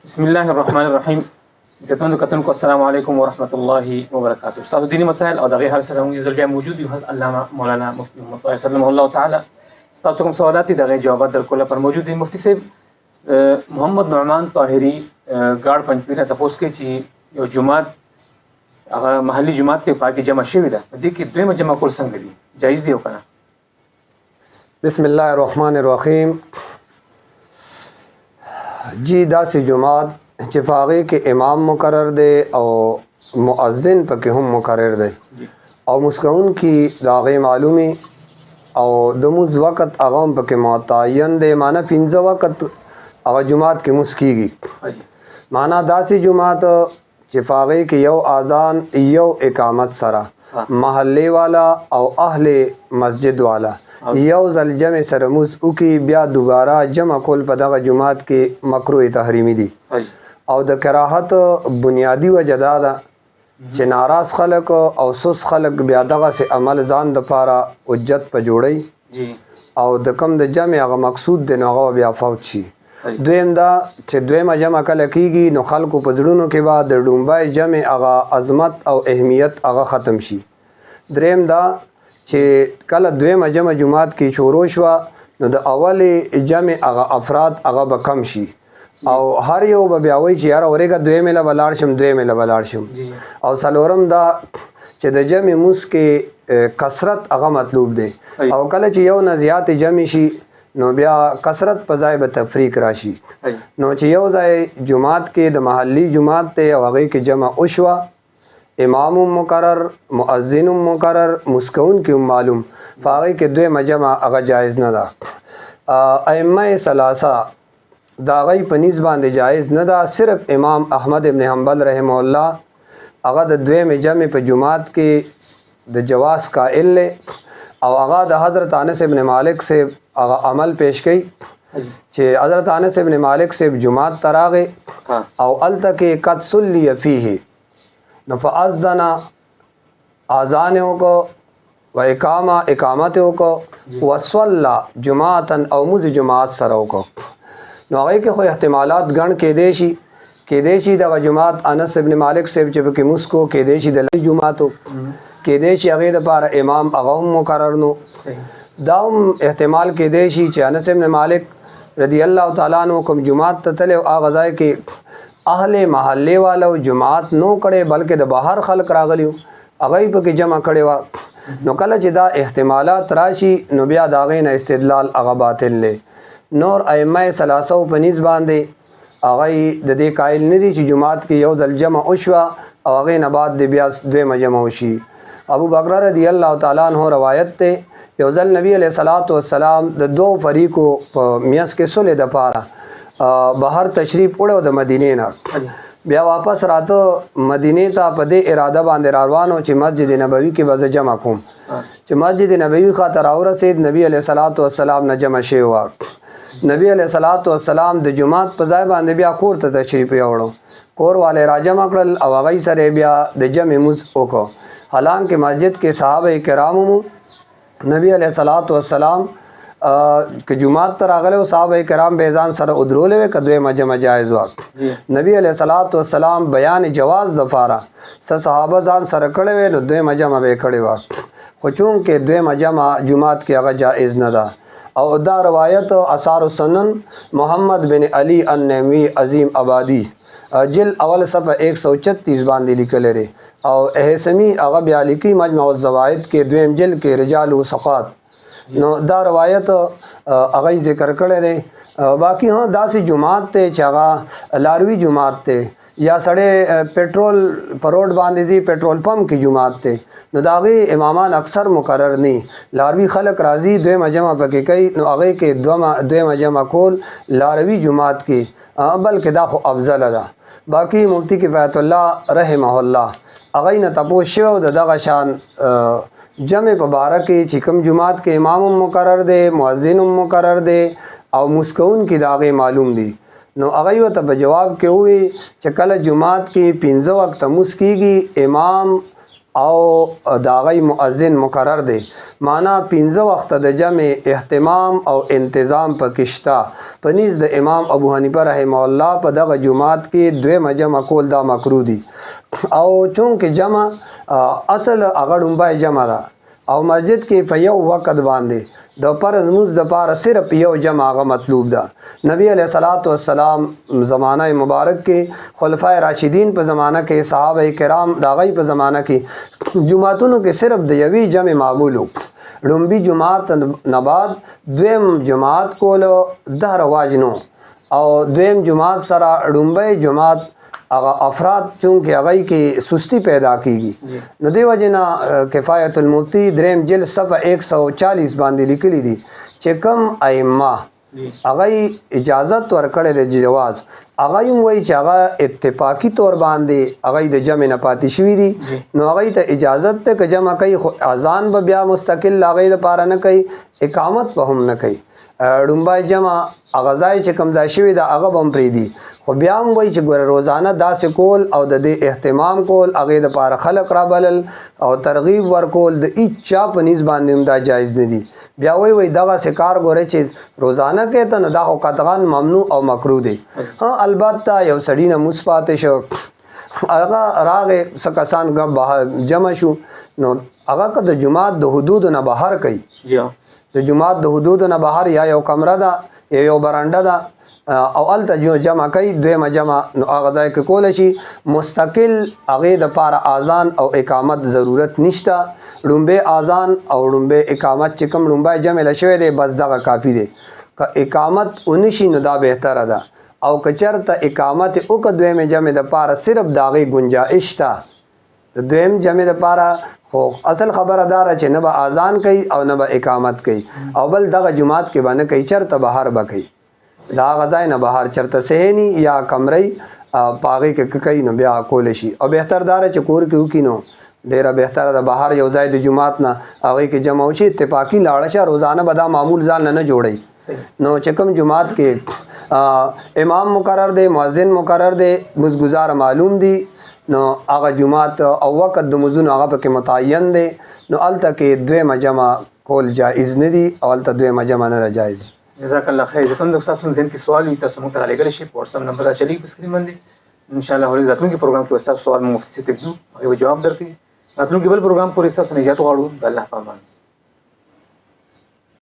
بسم الله الرحمن الرحیم. عزتمنو کتونکو السلام علیکم ورحمۃ اللہ وبرکاتہ. استاد دینی مسائل او دغه هر سره موږ ځل موجود یو علامه مولانا مفتی محمد طاهر سلام الله تعالی. استاد کوم سوالات دي دغه جوابات در کوله پر موجود دي. مفتی صاحب محمد نعمان طاهری ګاډ پنځپیره تاسو کې چې یو جمعات هغه محلي جمعات ته پاکي جمع شوی ده، دې کې دویمه جمع کول څنګه دي؟ جایز دی او کنه؟ بسم الله الرحمن الرحیم. جی داسې جماعت چې فاغې کې امام مقرر دی او مؤذن پکې هم مقرر دی او مسکون کې داغه معلومي او د موز وخت هغه پکې معتعین دی، معنا 15 وخت هغه جماعت کې مسکیږي. معنا داسې جماعت چې فاغې کې یو اذان یو اقامت سره محله والا او اهل مسجد والا یو ځل جمع سره موز وکي، بیا دوباره جمع کول په دغه جماعت کې مکروه تحریمی دي. او د کراهت بنیادی وجه دا ده چې ناراض خلک او سوس خلک بیا دغه سه عمل ځان د پاره حجت په جوړي او د کم د جمع هغه مقصود دی نو هغه بیا فوت شي. دویم دا چې دویمه جمع کله کیږي نو خلکو په زړونو کې بعد د ډومبای جمع هغه عظمت او اهمیت هغه ختم شي. دریم دا چې کله دویمه جمع جماعت کې شروع شو نو د اول جمع هغه افراد هغه به کم شي او هر یو به بیا وایي چې یاره ورېږه دویمې له به لاړ شم دویمې له به لاړ شم. او څلورم دا چې د جمع موس کې کثرت هغه مطلوب دی او کله چې یو نه زیات جمع شي نو بیا کثرت په ځای به تفریق راشي. نو چې یو ځای جماعت کې د محلي جماعت ته او هغې کې جمع وشوه، امام مقرر مؤذن مقرر مسکون کې معلوم، فهغې کې دویمه جمع هغه جایز نه ده. ائمه ثلاثه د هغوی په نیز باندې جایز نه ده. صرف امام احمد ابن حنبل رحمه الله هغه د دویمې جمع په جماعت کې د جواز قائل دی او هغه د حضرت انس ابن مالک سے هغه عمل پیش کړي چې حضرت انس ابن مالک سے جماعت تراغه او التکه قد صلی فیه نو فاذن اذان کو و اقامت کو وصلى جماعتا او مز جماعت سره کو. نو هغه کې خو احتمالات ګڼ کې دی شي د جماعت انس ابن مالک سے چې کې مسکو کې دی شي د جماعتو کې دی شي هغه د لپاره امام هغه مقرر نو دا احتمال کې دی شي چې انس ابن مالک رضی الله تعالی عنہ کوم جماعت ته تل او غزای کې اهل محله والو جماعت نو کړي بلکې د بهر خلق راغلیو هغه په کې جمع کړي وا. نو کله چې دا احتمالات راشي نو بیا دا غي نه استدلال هغه باطل له. نور ائمه ثلاثه په نسبت باندې هغه د دې قائل نه دي چې جماعت کې یو ځل جمع وشوه او هغه نه بعد د بیا دویمه جمع وشي. ابو بکر رضی الله تعالی عنہ روایت ته یو ځل نبی علیہ الصلوۃ والسلام د دوه فریقو په میاس کې صلح د پاره بهر تشریف وړو د مدینې نه، بیا واپس راته مدینې ته په دې اراده باندې روانو چې مسجد نبوي کې به جمع کوم. چې مسجد نبوي خاطر اورسید نبی علیہ الصلوۃ والسلام نه جمع شوی و. نبی علیہ الصلوۃ والسلام د جمعات په ځای باندې بیا کور ته تشریف یوړو، کور والے راجمع کړل او هغه سره بیا د جمع مز وکړو. حالانکه مسجد کې صحابه کرامو نبی علیہ الصلوۃ والسلام که جمعات تر راغله صحابه کرام به ځان سره ادرولې و کدوې مجمع جایز و. نبی علیہ الصلوۃ والسلام بیان جواز د فاره صحابه ځان سره کړي و نو دوی مجمع به کړي و، خو چون کې دوی مجمع جمعات کې هغه جایز نه ده. او دا روایت اثار السنن محمد بن علی النووي عظیم آبادی جل اول صفحه 136 باندې لیکل لري او احسمی هغه بیا لیکي مجمع الزوائد کې دویم جل کې رجال و ثقات. نو دا روایت هغه ذکر کړی دی. باقی ها داسې جماعت ته چې هغه لاروی جماعت ته یا سړی پټرول پر روډ باندې دي پټرول پمپ کې جماعت ته نو داغي امامان اکثر مقرر نه، لاروی خلق راضی دوی مجمع پکې کوي نو هغه کې دوی مجمع کول لاروی جماعت کې بلکې دا خو افضل ده. باقی مفتی کفایت الله رحمه الله هغه نه تاسو شو دغه شان جمع مبارک چې کوم جماعت کې امام مقرر دی مؤذن مقرر دی او مسکون کې داغه معلوم دی. نو هغه یو ته جواب کې وي چې کله جماعت کې 15 وخت مسکیږي امام او دا غي مؤذن مقرر دی معنا 15 وخت د جمع اهتمام او انتظام پکشتا پنځ د امام ابو حنیفه رحم الله په دغه جمعات کې دوه جمع کول دا مکروه دي او چونکه جمع اصل هغه ډومبای جمع ده او مسجد کې په یو وخت باندې د فرض موز د پاره صرف یو جمع هغه مطلوب ده نبی علیہ الصلوۃ والسلام زمانہ مبارک کې خلفای راشدین په زمانہ کې صحابه کرام دا غي په زمانہ کې جمعاتونو کې صرف د یوې جمع معمولو لومبي جمعات نه بعد دویم جماعت کول د رواج نو او دویم جماعت سره لومبي جماعت هغه افراد چونکه هغه کې سستی پیدا کیږي نو دی وجنا کفایت المفتی دریم جلد صفحه 140 باندې لیکلي دي چې کم ائمه هغه اجازت ورکړل د جواز هغه هم وایي چې هغه اتفاقی تور باندې هغه د جمع نه پاتې شوی دي نو هغه ته اجازت ته جمع کوي اذان به بیا مستقل هغه لپاره نه کوي اقامت په هم نه کوي ډومبای جمع هغه ځای چې کم ځای شوی دا هغه بم پری دي خو بیا هم وایي چې ګوره روزانه داسې کول او د دې اهتمام کول هغې دپاره خلق را بلل او ترغیب ورکول د هیڅ چا په نیز باندې هم دا جایز نه دي بیا وایي دغسې کار ګوره چې روزانه کوې ته نو دا خو قطعاً ممنوع او مکروه دی البته یو سړي نه موس پاتې شو هغه راغې څه کسان جمع شو نو هغه که د جومات د حدودو نه بهر کوي د جومات د حدودو نه بهر یا یو کمره ده یا یو برنډه ده او الته جو جمع کوي دویمه جمع نو هغه ځای کې کولی شي مستقل هغې دپاره اذان او اقامت ضرورت نشته ړومبی اذان او ړومبی اقامت چې کوم ړومبی جمع له شوی دی بس دغه کافي دی که اقامت ونشي نو دا بهتره ده او که چېرته اقامت وکړه دویمې جمع دپاره صرف د هغې ګنجایش شته د دویم جمع دپاره خو اصل خبره داره چې نه به اذان کوي او نه به اقامت کوي او بل دغه جماعت کې به نه کوي چېرته بهر به کوي دا غځای نه بهر چرته صحنی یا کمرې پاغې کې کوي نو بیا کولی شي او بهتر داره چې کور کې وکړي نو ډیره بهتره ده بهر یو ځای د جماعت نه هغې کې جمع وشي اتفاقي لاړه شه روزانه به دا معمول ځان نه جوړوي نو چې کوم جماعت کې امام مقرر دی مؤذن مقرر دی مزګزار معلوم دی نو هغه جماعت او وخت د مزون هغه پکې متعین دی نو هلته کې دویمه جمع کول جایز نه دي او هلته دویمه جمع نه ده جایز جزاک الله خیر زه کوم د تاسو ذهن کې سوال وي تاسو موږ ته رالیږلی شئ په واتساپ نمبر را چلیږي په سکرین باندې انشاءالله هغوی راتلونکي پروګرام کې به ستاسو سوال مفتي صاحب ته ږدو هغې به جواب درکړي راتلونکي بل پروګرام پورې ستاسو نه اجازت غواړو د الله په امان